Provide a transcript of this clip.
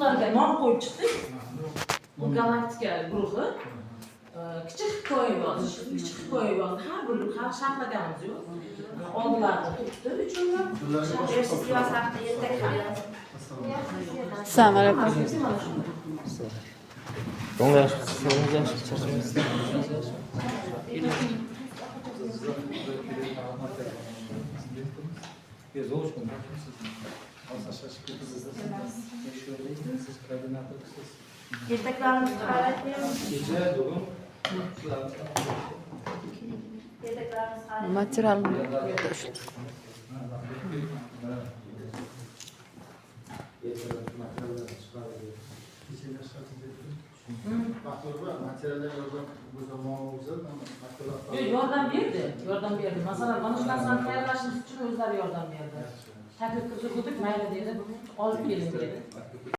Bunlarga nom qo'yib chiqdik. Bu galaktika guruhi. Kichik hikoya yozish, kichik hikoya yozish. Har bir sharhlaganimiz yo'q. Oldilarda turibdi uchunlar. Siyosatda yetak qiladi. Assalomu alaykum. Yetaklarimiz qaratmaymiz. Yetaklarimiz qaratmaymiz. Material Yordam berdi. Yordam berdi. Masalan, mana shu narsani tayyorlashimiz uchun o'zlari yordam berdi. Taklif qildik, mayli dedi, olib keling dedi.